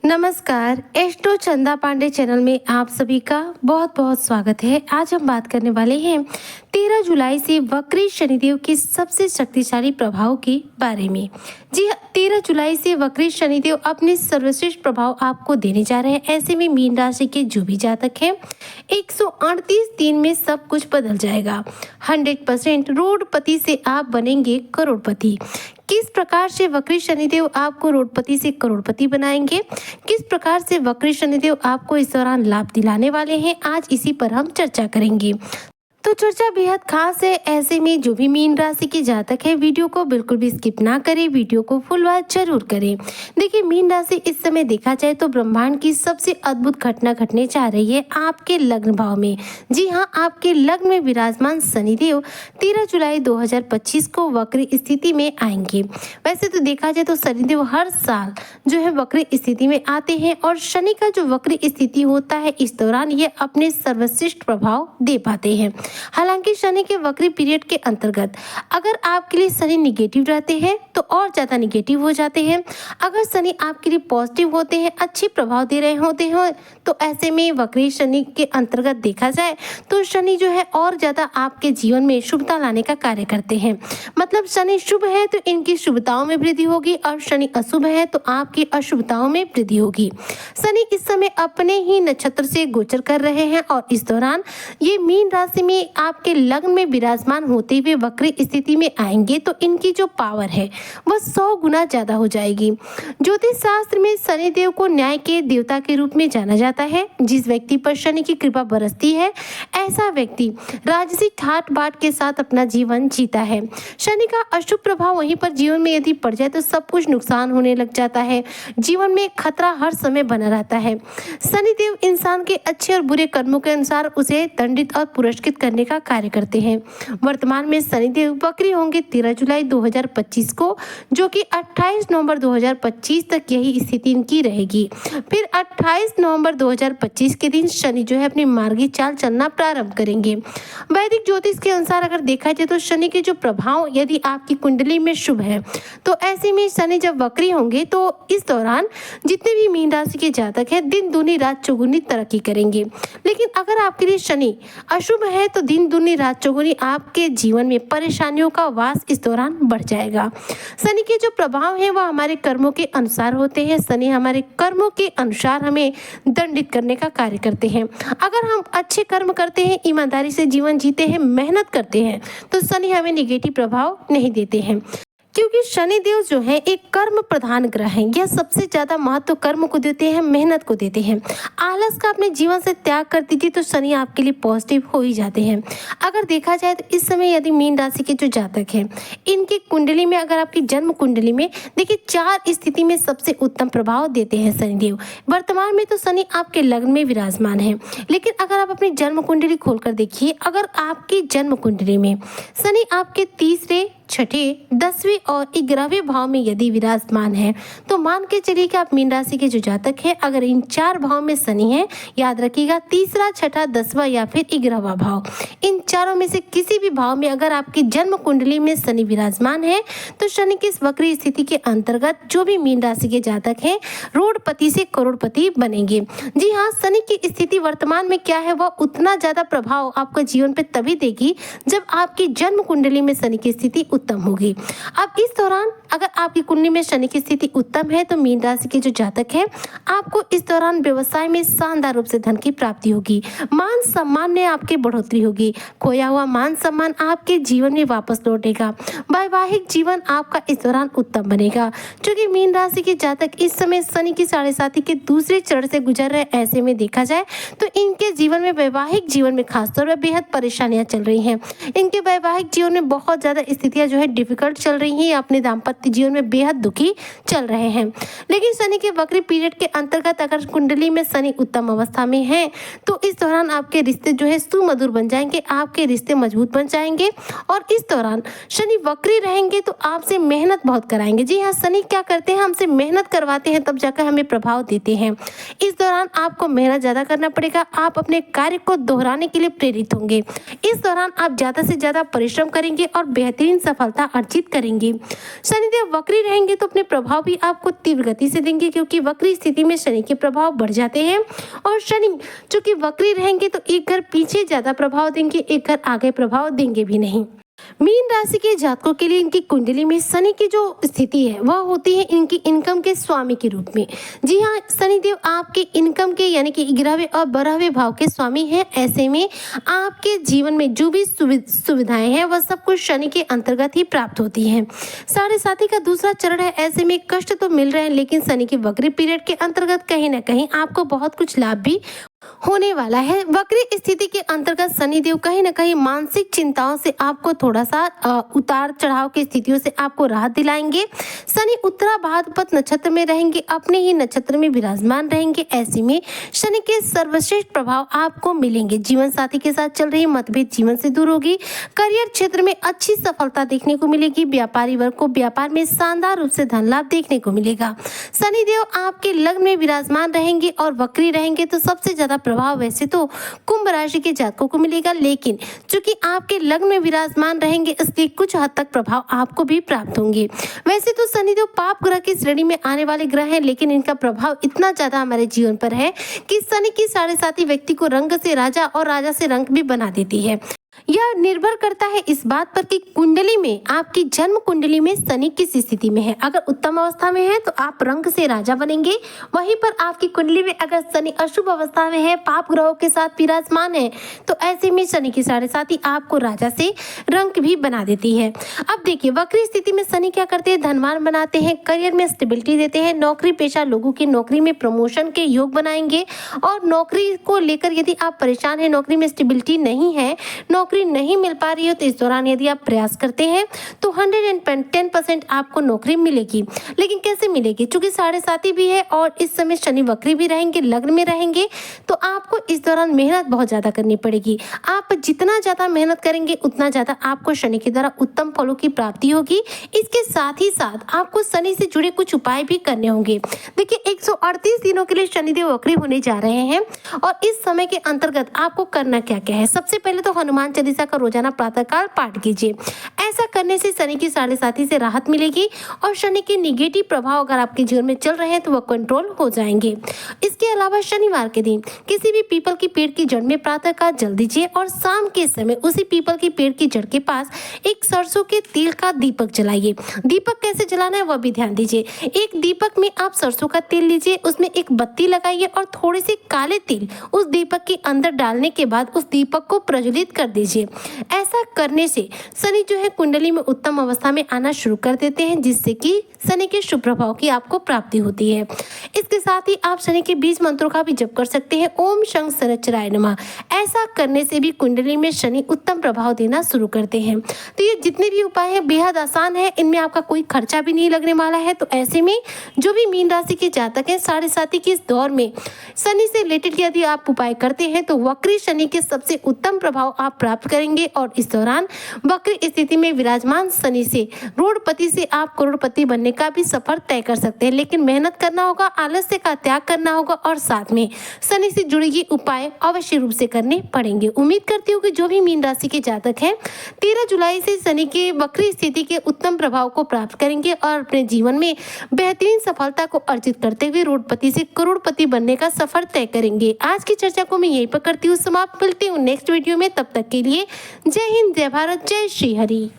नमस्कार, एस्ट्रो चंदा पांडे चैनल में आप सभी का बहुत बहुत स्वागत है। आज हम बात करने वाले हैं 13 जुलाई से वक्री शनिदेव के सबसे शक्तिशाली प्रभाव के बारे में। जी हाँ, 13 जुलाई से वक्री शनिदेव अपने सर्वश्रेष्ठ प्रभाव आपको देने जा रहे हैं। ऐसे में मीन राशि के जो भी जातक हैं 138 दिन में सब कुछ बदल जाएगा। 100% रोडपति से आप बनेंगे करोड़पति। किस प्रकार से वक्री शनिदेव आपको रोडपति से करोड़पति बनाएंगे, किस प्रकार से वक्री शनिदेव आपको इस दौरान लाभ दिलाने वाले हैं, आज इसी पर हम चर्चा करेंगे। तो चर्चा बेहद खास है। ऐसे में जो भी मीन राशि के जातक है वीडियो को बिल्कुल भी स्किप ना करें, वीडियो को फुल वॉच जरूर करें। देखिए, मीन राशि इस समय देखा जाए तो ब्रह्मांड की सबसे अद्भुत घटना घटने जा रही है आपके लग्न भाव में। जी हाँ, आपके लग्न में विराजमान शनिदेव 13 जुलाई 2025 को वक्री स्थिति में आएंगे। वैसे तो देखा जाए तो शनिदेव हर साल जो है वक्री स्थिति में आते हैं और शनि का जो वक्री स्थिति होता है इस दौरान ये अपने सर्वश्रेष्ठ प्रभाव दे पाते हैं। हालांकि शनि के वक्री पीरियड के अंतर्गत अगर आपके लिए शनि निगेटिव रहते हैं तो और ज्यादा निगेटिव हो जाते हैं। अगर शनि आपके लिए पॉजिटिव होते हैं, अच्छे प्रभाव दे रहे होते हैं, तो ऐसे में वक्री शनि के अंतर्गत देखा जाए तो शनि जो है और ज्यादा आपके जीवन में शुभता लाने का कार्य करते हैं। मतलब शनि शुभ है तो इनकी शुभताओं में वृद्धि होगी और शनि अशुभ है तो आपकी अशुभताओं में वृद्धि होगी। शनि इस समय अपने ही नक्षत्र से गोचर कर रहे हैं और इस दौरान ये मीन राशि में आपके लग्न में विराजमान होते हुए वक्री स्थिति में आएंगे तो इनकी जो पावर है वह 100 गुना ज्यादा हो जाएगी। ज्योतिष शास्त्र में शनिदेव को न्याय के देवता के रूप में जाना जाता है। जिस व्यक्ति पर शनि की कृपा बरसती है ऐसा व्यक्ति राजसी ठाट बाट के साथ अपना जीवन जीता है। शनि का अशुभ प्रभाव वहीं पर जीवन में यदि पड़ जाए तो सब कुछ नुकसान होने लग जाता है। जीवन में खतरा हर समय बना रहता है। शनिदेव इंसान के अच्छे और बुरे कर्मों के अनुसार उसे दंडित और पुरस्कृत करने का कार्य करते हैं। वर्तमान में शनिदेव वक्री होंगे 13 जुलाई 2025 को, जो कि 28 नवंबर 2025 तक यही स्थिति इनकी रहेगी। फिर 28 नवंबर 2025 के दिन शनि जो है अपनी मार्गी चाल चलना प्रारंभ करेंगे। वैदिक ज्योतिष के अनुसार अगर देखा जाए तो शनि के जो प्रभाव यदि आपकी कुंडली में शुभ है तो ऐसे में शनि जब वक्री होंगे तो इस दौरान जितने भी मीन राशि के जातक हैं दिन दूनी रात चौगुनी तरक्की करेंगे। लेकिन अगर आपके लिए शनि अशुभ है तो दिन दूनी रात चौगुनी आपके जीवन में परेशानियों का वास इस दौरान बढ़ जाएगा। शनि के जो प्रभाव है वह हमारे कर्मों के अनुसार होते हैं। शनि हमारे कर्मों के अनुसार हमें दंडित करने का कार्य करते हैं। अगर हम अच्छे कर्म करते हैं, ईमानदारी से जीवन जीते हैं, मेहनत करते हैं तो शनि हमें निगेटिव प्रभाव नहीं देते हैं, क्योंकि शनिदेव जो है एक कर्म प्रधान ग्रह है। यह सबसे ज्यादा महत्व कर्म को देते हैं, मेहनत को देते हैं। आलस का अपने जीवन से त्याग कर दीजिए तो शनि आपके लिए पॉजिटिव हो ही जाते हैं। अगर देखा जाए तो इस समय यदि मीन राशि के जो जातक हैं इनकी कुंडली में, अगर आपकी जन्म कुंडली में देखिए 4 स्थिति में सबसे उत्तम प्रभाव देते हैं शनिदेव। वर्तमान में तो शनि आपके लग्न में विराजमान है, लेकिन अगर आप अपनी जन्म कुंडली खोलकर देखिए, अगर आपकी जन्म कुंडली में शनि आपके तीसरे, छठे, 10वें और 11वें भाव में यदि विराजमान है तो मान के चलिए कि आप मीन राशि के जो जातक हैं अगर इन 4 भाव में शनि है, याद रखिएगा तीसरा, छठा, 10वां या फिर 11वां भाव, इन चारों में से किसी भी भाव में अगर आपकी जन्म कुंडली में शनि विराजमान है तो शनि की इस वक्री स्थिति के अंतर्गत जो भी मीन राशि के जातक हैं रोडपति से करोड़पति बनेंगे। जी हाँ, शनि की स्थिति वर्तमान में क्या है, वह उतना ज्यादा प्रभाव आपका जीवन पे तभी देगी जब आपकी जन्म कुंडली में शनि की स्थिति उत्तम होगी। अब इस दौरान अगर आपकी कुंडली में शनि की स्थिति उत्तम है तो मीन राशि के जो जातक हैं आपको इस दौरान व्यवसाय में शानदार रूप से धन की प्राप्ति होगी। मान सम्मान में आपकी बढ़ोतरी होगी। खोया हुआ मान सम्मान आपके जीवन में वापस लौटेगा। वैवाहिक जीवन आपका इस दौरान उत्तम बनेगा। क्योंकि मीन राशि के जातक इस समय शनि की 7.5 के दूसरे चरण से गुजर रहे, ऐसे में देखा जाए तो इनके जीवन में, वैवाहिक जीवन में खासतौर पर बेहद परेशानियां चल रही हैं। इनके वैवाहिक जीवन में बहुत ज्यादा स्थितियां जो है डिफिकल्ट चल रही हैं, अपने दाम्पत्य जीवन में बेहद दुखी चल रहे हैं। लेकिन शनि के वक्री पीरियड के अंतर्गत अगर कुंडली में शनि उत्तम अवस्था में है तो इस दौरान आपके रिश्ते जो है सुमधुर बन जाएंगे, आपके रिश्ते मजबूत बन जाएंगे। और इस दौरान शनि वक्री रहेंगे तो आपसे मेहनत बहुत कराएंगे। जी हाँ, शनि क्या करते हैं, हमसे मेहनत करवाते हैं तब जाकर हमें प्रभाव देते हैं। इस दौरान आपको मेहनत ज्यादा करना पड़ेगा, आप अपने कार्य को दोहराने के लिए प्रेरित होंगे। इस दौरान आप ज्यादा से ज्यादा परिश्रम करेंगे और बेहतरीन सफलता सफलता अर्जित करेंगे। शनिदेव वक्री रहेंगे तो अपने प्रभाव भी आपको तीव्र गति से देंगे, क्योंकि वक्री स्थिति में शनि के प्रभाव बढ़ जाते हैं। और शनि चूंकि वक्री रहेंगे तो एक घर पीछे ज्यादा प्रभाव देंगे, एक घर आगे प्रभाव देंगे भी नहीं। मीन राशि के जातकों के लिए इनकी कुंडली में शनि की जो स्थिति है वह होती है इनकी इनकम के स्वामी के रूप में। जी हाँ, शनिदेव आपके इनकम के यानी कि 11वें और 12वें भाव के स्वामी हैं। ऐसे में आपके जीवन में जो भी सुविधाएं हैं वह सब कुछ शनि के अंतर्गत ही प्राप्त होती हैं। 7.5 का दूसरा चरण है, ऐसे में कष्ट तो मिल रहे हैं, लेकिन शनि के वक्री पीरियड के अंतर्गत कहीं ना कहीं आपको बहुत कुछ लाभ भी होने वाला है। वक्री स्थिति के अंतर्गत शनिदेव कहीं ना कहीं मानसिक चिंताओं से आपको थोड़ा सा उतार चढ़ाव की स्थितियों से आपको राहत दिलाएंगे। शनि उत्तरा भाद्रपद नक्षत्र में रहेंगे, अपने ही नक्षत्र में विराजमान रहेंगे। ऐसे में शनि के सर्वश्रेष्ठ प्रभाव आपको मिलेंगे। जीवन साथी के साथ चल रही मतभेद जीवन से दूर होगी। करियर क्षेत्र में अच्छी सफलता देखने को मिलेगी। व्यापारी वर्ग को व्यापार में शानदार रूप से धन लाभ देखने को मिलेगा। शनिदेव आपके लग्न में विराजमान रहेंगे और वक्री रहेंगे तो सबसे ज्यादा प्रभाव वैसे तो कुंभ राशि के जातकों को मिलेगा, लेकिन चूंकि आपके लग्न में विराजमान रहेंगे इसलिए कुछ हद तक प्रभाव आपको भी प्राप्त होंगे। वैसे तो शनिदेव पाप ग्रह की श्रेणी में आने वाले ग्रह हैं, लेकिन इनका प्रभाव इतना ज्यादा हमारे जीवन पर है कि शनि की 7.5 व्यक्ति को रंग से राजा और राजा से रंग भी बना देती है। यह निर्भर करता है इस बात पर कि कुंडली में आपकी जन्म कुंडली में शनि किस स्थिति में है। अगर उत्तम अवस्था में है तो आप रंग से राजा बनेंगे, वहीं पर आपकी कुंडली में अगर शनि अशुभ अवस्था में है, पाप ग्रहों के साथ विराजमान है, तो ऐसे में शनि की 7.5 आपको राजा से रंग भी बना देती है। अब देखिए, वक्री स्थिति में शनि क्या करते हैं, धनवान बनाते हैं, करियर में स्टेबिलिटी देते हैं, नौकरी पेशा लोगों की नौकरी में प्रमोशन के योग बनाएंगे। और नौकरी को लेकर यदि आप परेशान हैं, नौकरी में स्टेबिलिटी नहीं है, नौकरी नहीं मिल पा रही हो, तो इस दौरान यदि आप प्रयास करते हैं तो 110% आपको नौकरी मिलेगी। लेकिन कैसे मिलेगी, चूंकि 7.5 भी है और इस समय शनि वक्री भी रहेंगे, लग्न में रहेंगे, तो आपको इस दौरान मेहनत बहुत ज्यादा करनी पड़ेगी। आप जितना ज्यादा मेहनत करेंगे उतना ज्यादा आपको शनि के द्वारा उत्तम फलों की प्राप्ति होगी। इसके साथ ही साथ आपको शनि से जुड़े कुछ उपाय भी करने होंगे। देखिए, 138 दिनों के लिए शनिदेव वक्री होने जा रहे हैं और इस समय के अंतर्गत आपको करना क्या क्या है। सबसे पहले तो हनुमान चालीसा का रोजाना प्रातःकाल पाठ कीजिए। ऐसा करने से शनि की 7.5 से राहत मिलेगी और शनि के निगेटिव प्रभाव अगर आपके जीवन में चल रहे हैं तो वह कंट्रोल हो जाएंगे। इसके अलावा शनिवार के दिन किसी भी पीपल की पेड़ की जड़ में प्रातःकाल जल दीजिए और शाम के समय उसी पीपल की पेड़ की जड़ के पास एक सरसों के तेल का दीपक जलाइए। दीपक कैसे जलाना है वह भी ध्यान दीजिए। एक दीपक में आप सरसों का तेल लीजिए, उसमें एक बत्ती लगाइए और थोड़े से काले तिल उस दीपक के अंदर डालने के बाद उस दीपक को प्रज्वलित कर दीजिए। ऐसा करने से शनि जो है कुंडली में उत्तम अवस्था में आना शुरू कर देते हैं, जिससे कि शनि के शुभ प्रभाव की आपको प्राप्ति होती है। इसके साथ ही आप शनि के 20 मंत्रों का भी जप कर सकते हैं। ओम शं शनिश्चराय नमः। ऐसा करने से भी कुंडली में शनि उत्तम प्रभाव देना शुरू करते हैं। तो ये जितने भी उपाय हैं बेहद आसान है, इनमें आपका कोई खर्चा भी नहीं लगने वाला है। तो ऐसे में जो भी मीन राशि के जातक हैं 7.5 के इस दौर में शनि से रिलेटेड यदि आप उपाय करते हैं तो वक्री शनि के सबसे उत्तम प्रभाव आप प्राप्त करेंगे। और इस दौरान वक्री स्थिति में विराजमान शनि से रोडपति से आप करोड़पति बनने का भी सफर तय कर सकते हैं, लेकिन मेहनत करना होगा, आलस्य का त्याग करना होगा और साथ में शनि से जुड़े ये उपाय अवश्य रूप से करने पड़ेंगे। उम्मीद करती हूँ कि जो भी मीन राशि के जातक हैं 13 जुलाई से शनि के वक्री स्थिति के उत्तम प्रभाव को प्राप्त करेंगे और अपने जीवन में बेहतरीन सफलता को अर्जित करते हुए रोडपति से करोड़पति बनने का सफर तय करेंगे। आज की चर्चा को मैं यहीं पर करती हूँ समाप्त। मिलती हूँ नेक्स्ट वीडियो में, तब तक के लिए जय हिंद, जय भारत, जय श्री हरि।